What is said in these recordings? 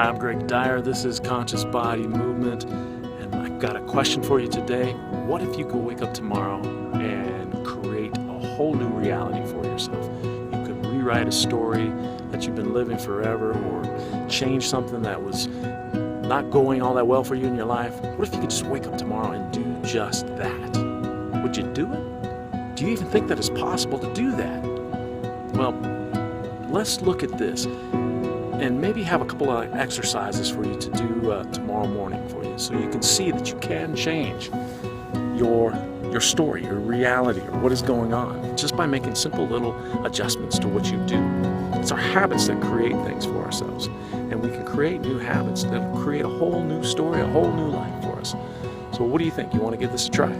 Hi, I'm Greg Dyer. This is Conscious Body Movement, and I've got a question for you today. What if you could wake up tomorrow and create a whole new reality for yourself? You could rewrite a story that you've been living forever, or change something that was not going all that well for you in your life. What if you could just wake up tomorrow and do just that? Would you do it? Do you even think that it's possible to do that? Well, let's look at this and maybe have a couple of exercises for you to do tomorrow morning for you, so you can see that you can change your story, your reality, or what is going on, just by making simple little adjustments to what you do. It's our habits that create things for ourselves, and we can create new habits that will create a whole new story, a whole new life for us. So what do you think? You want to give this a try?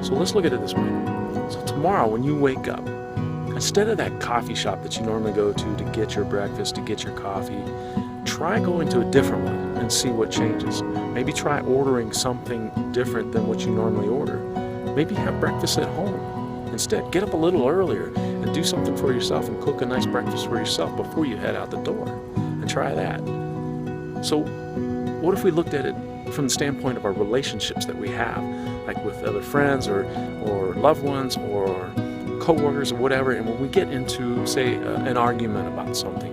So let's look at it this way. So tomorrow when you wake up, instead of that coffee shop that you normally go to get your breakfast, to get your coffee, try going to a different one and see what changes. Maybe try ordering something different than what you normally order. Maybe have breakfast at home instead. Get up a little earlier and do something for yourself and cook a nice breakfast for yourself before you head out the door, and try that. So what if we looked at it from the standpoint of our relationships that we have, like with other friends or loved ones or co-workers or whatever, and when we get into, say, an argument about something,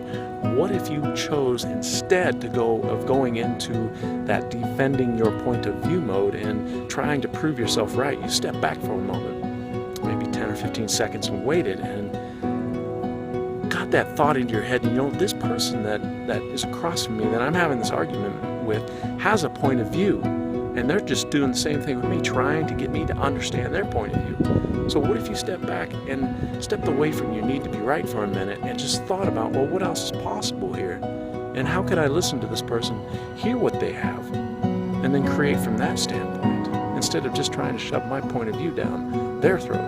what if you chose, instead of going into that defending your point of view mode and trying to prove yourself right, you step back for a moment, maybe 10 or 15 seconds, and waited and got that thought into your head, this person that is across from me, that I'm having this argument with, has a point of view, and they're just doing the same thing with me, trying to get me to understand their point of view. So what if you step back and stepped away from your need to be right for a minute and just thought about, well, what else is possible here? And how could I listen to this person, hear what they have, and then create from that standpoint, instead of just trying to shove my point of view down their throat?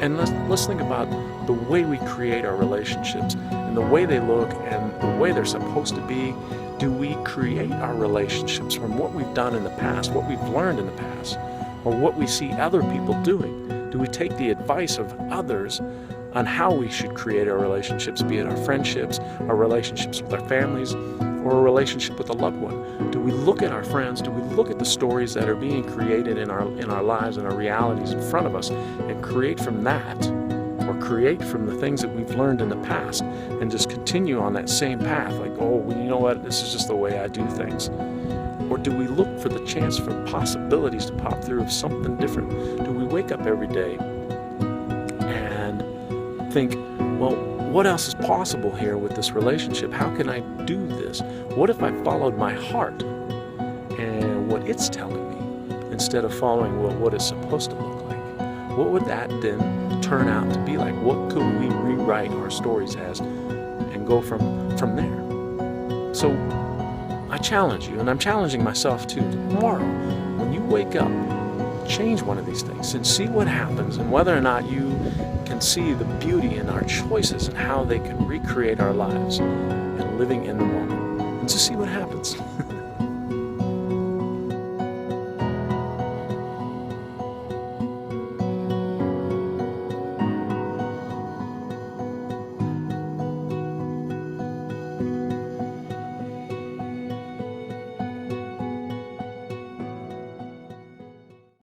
And let's think about the way we create our relationships and the way they look and the way they're supposed to be. Do we create our relationships from what we've done in the past, what we've learned in the past, or what we see other people doing? Do we take the advice of others on how we should create our relationships, be it our friendships, our relationships with our families, or a relationship with a loved one? Do we look at our friends? Do we look at the stories that are being created in our lives and our realities in front of us, and create from that, or create from the things that we've learned in the past, and just continue on that same path, like, oh, well, you know what, this is just the way I do things? Or do we look for the chance for possibilities to pop through of something different? Do we wake up every day and think, well, what else is possible here with this relationship? How can I do this? What if I followed my heart and what it's telling me, instead of following what it's supposed to look like? What would that then turn out to be like? What could we rewrite our stories as and go from there? So I challenge you, and I'm challenging myself too, tomorrow, when you wake up, change one of these things and see what happens, and whether or not you can see the beauty in our choices and how they can recreate our lives and living in the moment, and just see what happens.